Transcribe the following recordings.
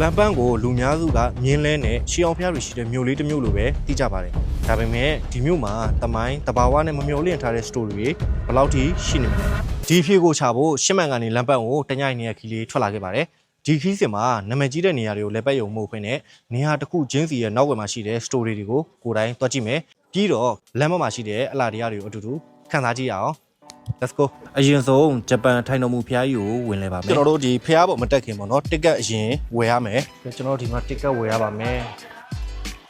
လမ်ပန်းကိုလူများစုကမြင်းလဲနဲ့ရှီအောင်ဖျားတွေရှိတဲ့မြို့လေးတစ်မြို့လိုပဲသိကြပါတယ်။ဒါပေမဲ့ဒီမြို့မှာတမိုင်းတဘာဝနဲ့မမျှော်လင့်ထားတဲ့ story တွေဘယ်လောက်ထိရှိနေမလဲ။ဒီဖြေကိုချဖို့ရှစ်မှန်ကနေလမ်ပန်းကိုတညိုင်နေရခီလေးထွက်လာခဲ့ပါတယ်။ဒီခီးစင်မှာနာမည်ကြီးတဲ့နေရာတွေကိုလက်ပတ်ယုံမှုဖွင့်တဲ့နေရာတစ်ခုချင်းစီရဲ့နောက်ွယ်မှာရှိတဲ့ story တွေကိုကိုယ်တိုင်တွက်ကြည့်မယ်။ပြီးတော့လမ်းမမှာရှိတဲ့အလားတရားတွေကိုအတူတူခန်းစားကြည့်ရအောင်။ Let's go အရင်ဆုံးဂျပန်ထိုင်တော်မူဖျားကြီးကိုဝင်လဲပါမယ်ကျွန်တော်တို့ဒီဖျားပေါ်မတက်ခင်ပေါ့နော်တစ်ကတ်အရင်ဝယ်ရမယ်ကျွန်တော်တို့ဒီမှာတစ်ကတ်ဝယ်ရပါမယ်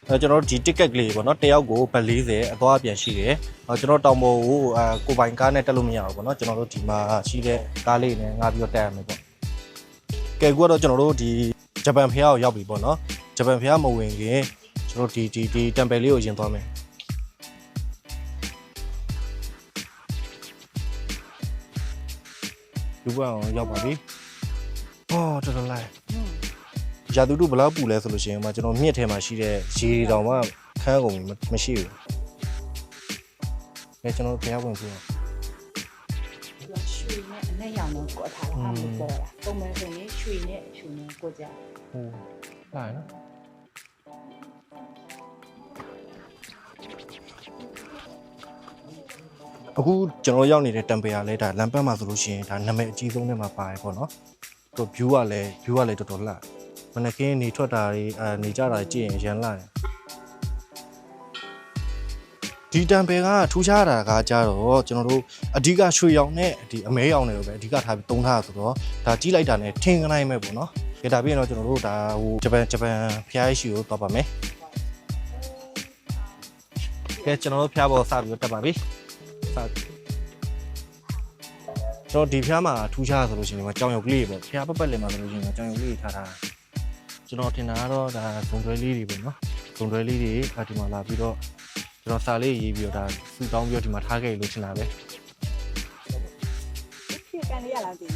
ကျွန်တော်တို့ဒီတစ်ကတ်ကလေးပေါ့နော်တယောက်ကိုဘတ်40အသွားပြန်ရှိတယ်ကျွန်တော်တောင်ပေါ်ကိုကိုပိုင်ကားနဲ့တက်လို့မရဘူးပေါ့နော်ကျွန်တော်တို့ဒီမှာရှိတဲ့ကားလေးနဲ့ငါပြီးတော့တက်ရမယ်ပေါ့ကဲအခုတော့ကျွန်တော်တို့ဒီဂျပန်ဖျားကိုရောက်ပြီပေါ့နော်ဂျပန်ဖျားမဝင်ခင်ကျွန်တော်ဒီတမ်ပယ်လေးကိုရင်သွားမယ်လူပအောင်ရောက်ပါပြီ။တော်တော်လိုက်။ရာသူတို့ဘလောက်ပူလဲဆိုလို့ရှိရင်မှကျွန်တော်မြစ်ထဲမှာရှိတဲ့ရေတောင်မှခန်းကုန်မရှိဘူး။ကျွန်တော်ဘုရားဝင်ပြီ။ရွှေနဲ့အနဲ့ရောင်တော့ကိုထားတာမှမပေါ်တာ။ပုံမှန်ဆိုရင်ရွှေနဲ့အဖြူနဲ့ကိုကြ။ဟုတ်။လာနော်။အခုကျွန်တော်ရောက်နေတဲ့တမ်ပယ်ကလည်းဒါလမ်းပန်းမှာဆိုလို့ရှိရင်ဒါနာမည်အကြီးဆုံးထဲမှာပါတယ်ပေါ့နော်သူ view ကလည်းတော်တော်လှမနက်ခင်းနေထွက်တာတွေနေကြတာကြည့်ရင်ရန်လှတယ်ဒီတမ်ပယ်ကထူးခြားတာကကြတော့ကျွန်တော်တို့အဓိကရွှေရောင်နဲ့ဒီအမဲရောင်တွေကိုပဲအဓိကထားပြီးသုံးထားတာဆိုတော့ဒါကြီးလိုက်တာနဲ့ထင်နိုင်မဲ့ပေါ့နော်ကြဒါပြီးရင်တော့ကျွန်တော်တို့ဒါဟိုဂျပန်ဖျားရှိကိုသွားပါမယ်ကဲကျွန်တော်တို့ဖျားပေါ်စပြီးတက်ပါပြီကျွန်တော်ဒီဖျားမှာထူးခြားဆိုလို့ရှိရင်ဒီမှာကြောင်ရုပ်ကလေးပေါ့ဖျားပတ်လည်မှာဆိုလို့ရှိရင်ကြောင်ရုပ်လေးထားတာကျွန်တော်ထင်တာကတော့ဒါဇုံတွဲလေးတွေပေါ့နော်ဇုံတွဲလေးတွေဒီမှာလာပြီးတော့ကျွန်တော်စာလေးရေးပြီးတော့ဒါစူတောင်းပြီးတော့ဒီမှာထားခဲ့လို့ထင်တာပဲဖြစ်ကန်လေးရလားဒီ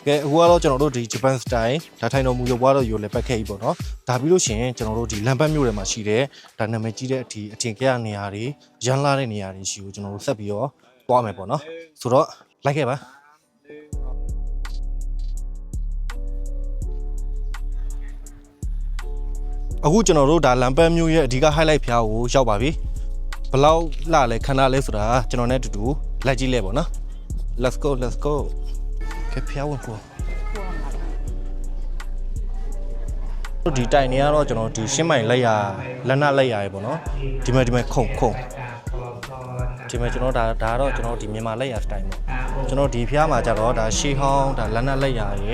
ကဲအခုကတော့ကျွန်တော်တို့ဒီဂျပန်စတိုင်ဒါထိုင်တော်မူရုပ်ပွားတော့ယူလဲပတ်ခဲ့ပြီပေါ့နော်ဒါပြီးလို့ရှိရင်ကျွန်တော်တို့ဒီလမ်ပန်းမြို့ထဲမှာရှိတဲ့ဒါနာမည်ကြီးတဲ့ဒီအထင်ကရနေရာတွေရန်လာတဲ့နေရာတွေရှိကိုကျွန်တော်တို့ဆက်ပြီးတော့သွားမယ်ပေါ့နော်ဆိုတော့လိုက်ခဲ့ပါအခုကျွန်တော်တို့ဒါလမ်ပန်းမြို့ရဲ့အဓိက highlight ဖျားကိုရောက်ပါပြီဘလောက်လှလဲခဏလဲဆိုတာကျွန်တော်နဲ့အတူတူလိုက်ကြည့်လဲပေါ့နော် let's go ကဲဖျားဝင်ဖို့ဒီတိုင်နေရတော့ကျွန်တော်ဒီရှင်းမိုင်လက်ရလက်နလက်ရရေပေါ့နော်ဒီမဲ့ခုံဒီမဲ့ကျွန်တော်ဒါတော့ကျွန်တော်ဒီမြန်မာလက်ရစတိုင်ပေါ့ကျွန်တော်ဒီဖျားမှာကြတော့ဒါရှေးဟောင်းဒါလက်နလက်ရရေ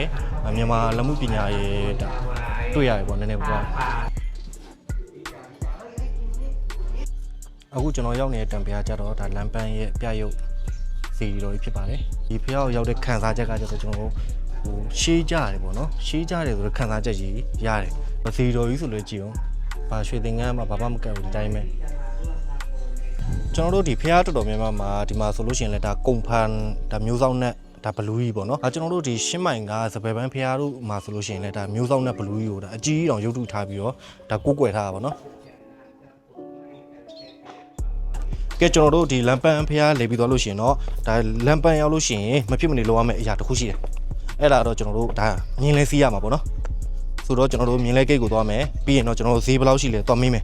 မြန်မာလက်မှုပညာရေဒါတွေ့ရရေပေါ့နည်းနည်းပေါ့အခုကျွန်တော်ရောက်နေတဲ့တံပယ်ကကြတော့ဒါလမ်းပန်းရဲ့ပြရုပ်စီရီတော်ကြီးဖြစ်ပါတယ်ဒီဖျားကိုရောက်တဲ့ခန်းစားချက်ကကျတော့ကျွန်တော်ဟိုရှေးကြတယ်ပေါ့နော်ရှေးကြတယ်ဆိုတော့ခန်းစားချက်ကြီးရတယ်စီရီတော်ကြီးဆိုလို့ကြည့်အောင်ဘာရွှေသင်္ကန်းမှာဘာမှမကတ်ဘူးဒီတိုင်းပဲကျွန်တော်တို့ဒီဖျားတော်တော်များများမှာဒီမှာဆိုလို့ရှိရင်လည်းဒါကုံဖန်ဒါမျိုးစောင်းနဲ့ဒါဘလူးကြီးပေါ့နော်ကျွန်တော်တို့ဒီရှင်းမိုင်ကစပယ်ပန်းဖျားတို့မှာဆိုလို့ရှိရင်လည်းဒါမျိုးစောင်းနဲ့ဘလူးကြီးကိုဒါအကြီးအောင်ရုပ်ထုထားပြီးတော့ဒါကိုးကွယ်ထားတာပေါ့နော်ကဲကျွန်တော်တို့ဒီလမ်ပန်းဖျားလေပြီးသွားလို့ရှိရင်တော့ဒါလမ်ပန်းရောက်လို့ရှိရင်မဖြစ်မနေလိုရမယ့်အရာတစ်ခုရှိတယ်အဲ့ဒါတော့ကျွန်တော်တို့ဒါမြင်းလဲစီးရမှာပေါ့နော်ဆိုတော့ကျွန်တော်တို့မြင်းလဲဂိတ်ကိုသွားမယ်ပြီးရင်တော့ကျွန်တော်တို့ဈေးဘယ်လောက်ရှိလဲသွားမေးမယ်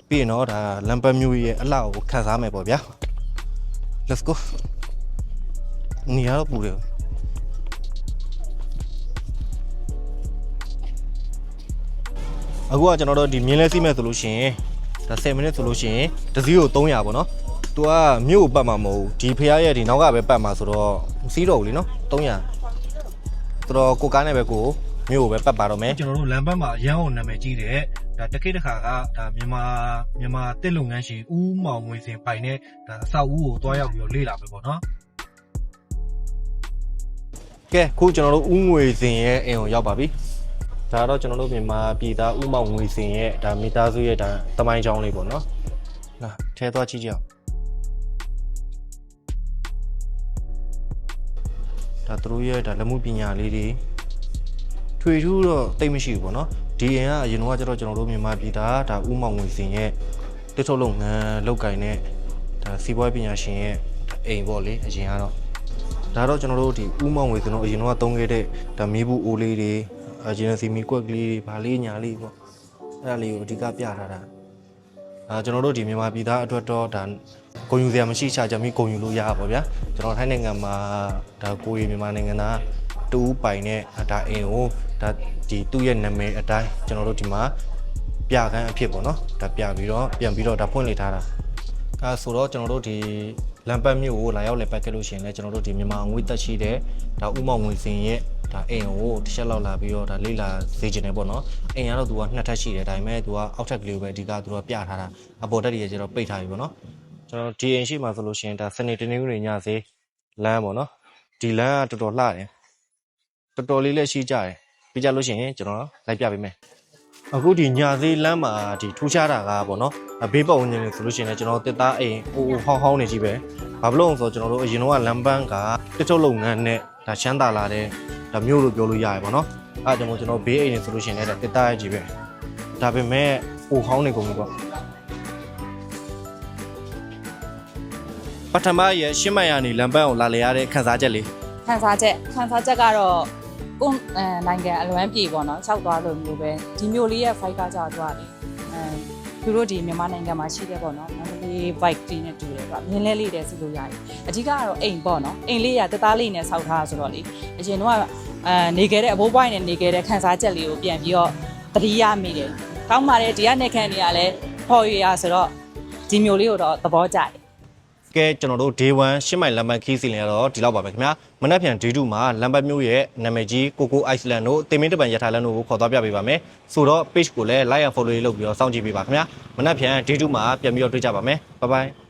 ပြီးရင်တော့ဒါလမ်ပန်းမျိုးရဲ့အလှကိုခန်းစားမယ်ပေါ့ဗျာ let's go နေရာတော့ပူတယ်အခုကကျွန်တော်တို့ဒီမြင်းလဲစီးမယ်ဆိုလို့ရှိရင်ဒါ10မိနစ်ဆိုလို့ရှိရင်တစ်စီးကို300ပေါ့နော်သူကမြို့ကိုပတ်မှာမဟုတ်ဘူးဒီဖျားရဲ့ဒီနောက်ကပဲပတ်မှာဆိုတော့မစီးတော့ဘူးလीနော်300ဆိုတော့ကိုကားနဲ့ပဲကိုမြို့ကိုပဲပတ်ပါတော့မယ်ကျွန်တော်တို့လမ်းဘက်မှာရန်အောင်နာမည်ကြီးတဲ့ဒါတခိတ်တစ်ခါကဒါမြန်မာတစ်လုပ်ငန်းရှင်ဦးမောင်ငွေစင်ပိုင်တဲ့ဒါအဆောက်အဦကိုတွားရောက်ပြီးတော့လေ့လာပဲပေါ့နော်ကဲခုကျွန်တော်တို့ဦးငွေစင်ရဲ့အိမ်ကိုရောက်ပါပြီဒါတော့ကျွန်တော်တို့မြန်မာပြည်သားဦးမောင်ငွေစင်ရဲ့ဒါမိသားစုရဲ့ဒါတမိုင်းချောင်းလေးပေါ့နော်လာထဲသွားကြည့်ကြအောင်ဒါသူတို့ရဲ့ဒါလက်မှုပညာလေးတွေထွေထူးတော့တိတ်မရှိဘူးပေါ့နော်ဒီအိမ်ကအရင်ကကျတော့ကျွန်တော်တို့မြန်မာပြည်သားဒါဦးမောင်ငွေစင်ရဲ့တစ်ထုတ်လုပ်ငန်းလုပ်ကိုင်တဲ့ဒါစီးပွားပညာရှင်ရဲ့အိမ်ပေါ့လေအရင်ကတော့ဒါတော့ကျွန်တော်တို့ဒီဦးမောင်ငွေစင်တို့အရင်ကသုံးခဲ့တဲ့ဒါမီးဘူးအိုးလေးတွေ ဂျင်စီမီကွက်ကလေးဗာလေးညာလေးပေါ့အဲ့ဒါလေးကိုအဓိကပြထားတာကျွန်တော်တို့ဒီမြန်မာပြည်သားအတွက်တော့ဒါဂုဏ်ယူစရာမရှိချာကြမိဂုဏ်ယူလို့ရပါဗျာကျွန်တော်ထိုင်းနိုင်ငံမှာဒါကိုရီမြန်မာနိုင်ငံသားတူပိုင်နဲ့ဒါအင်ကိုဒါဒီသူ့ရဲ့နာမည်အတိုင်းကျွန်တော်တို့ဒီမှာပြခန်းအဖြစ်ပေါ့နော်ဒါပြပြီးတော့ပြန်ပြီးတော့ဒါဖွင့်လှစ်ထားတာဆိုတော့ကျွန်တော်တို့ဒီလမ်းပတ်မြို့ကိုလာရောက်လည်ပတ်ခဲ့လို့ရှိရင်လည်းကျွန်တော်တို့ဒီမြန်မာငွေတက်ရှိတဲ့ဒါဥမောင်ငွေစင်ရဲ့ဒါအိမ်ကိုတစ်ချက်လောက်လာပြီးတော့ဒါလေးလာစေချင်တယ်ပေါ့နော်အိမ်ကတော့သူကနှစ်ထပ်ရှိတယ်ဒါပေမဲ့သူကအောက်ထပ်ကလေးကိုပဲအဓိကသူကပြထားတာအပေါ်တက်တွေကျတော့ပိတ်ထားပြီပေါ့နော်ကျွန်တော်ဒီအိမ်ရှိမှဆိုလို့ရှိရင်ဒါစနေတနင်္ဂနွေညစေးလမ်းပေါ့နော်ဒီလမ်းကတော်တော်လှတယ်တော်တော်လေးလည်းရှိကြတယ်ပြီးကြလို့ရှိရင်ကျွန်တော်လိုက်ပြပေးမယ်အခုဒီညစေးလမ်းမှာဒီထူးခြားတာကပေါ့နော်ဘေးပတ်ဝန်းကျင်တွေဆိုလို့ရှိရင်လည်းကျွန်တော်တစ်သားအိမ်ဟိုဟောင်းဟောင်းနေကြီးပဲဘာဖြစ်လို့လဲဆိုတော့ကျွန်တော်တို့အရင်တော့လမ်းပန်းကတစ်ထုတ်လုပ်ငန်းနဲ့ဒါချမ်းသာလာတဲ့ဒါမျိုးလို့ပြောလို့ရတယ်ပေါ့နော်အဲ့ဒါကြောင့်ကျွန်တော်ဘေးအိမ်နေဆိုလို့ရှိရင်လည်းတစ်သားကြီးပဲဒါပေမဲ့ဟိုဟောင်းနေကုန်ပြီပေါ့ပထမရဲ့ရှင်းမရနေလမ်းပန်းကိုလာလေရတဲ့ခန်းစားချက်လေးခန်းစားချက်ကတော့ကိုနိုင်ငံအလွမ်းပြေပေါ့နော်၆သွားလို့မျိုးပဲဒီမျိုးလေးရဲ့ fight ကကြောက်သွားတယ်သူတို့ဒီမြန်မာနိုင်ငံမှာရှိတဲ့ပေါ့နော်မန္တလေး bike တီးနဲ့တူတယ်ဗျမြင်းလဲလေးတယ်စီလို့ရတယ်အဓိကကတော့အိမ်ပေါ့နော်အိမ်လေးရတသားလေးနဲ့ဆောက်ထားဆိုတော့လေအရင်တော့နေခဲ့တဲ့အဘိုးဘွိုင်းနဲ့နေခဲ့တဲ့ခန်းစားချက်လေးကိုပြန်ပြီးတော့တတိယမိတယ်ကောင်းပါတယ်ဒီကနေခန့်နေရလဲဖော်ရရဆိုတော့ဒီမျိုးလေးကိုတော့သဘောကျတယ်ကဲကျွန်တော်တို့ day 1ရှင်းမိုင်လမ်းပတ်ခီးစီလင်ရတော့ဒီလောက်ပါပဲခင်ဗျာမနက်ဖြန် day 2မှာလမ်းပတ်မျိုးရဲ့နာမည်ကြီးကိုကို Iceland တို့တင်မင်းတပံရထားလမ်းတို့ကိုခေါ်သွားပြပေးပါမယ်ဆိုတော့ page ကိုလည်း like and follow လုပ်ပြီးတော့စောင့်ကြည့်ပေးပါခင်ဗျာမနက်ဖြန် day 2မှာပြန်ပြီးတော့တွေ့ကြပါမယ် bye bye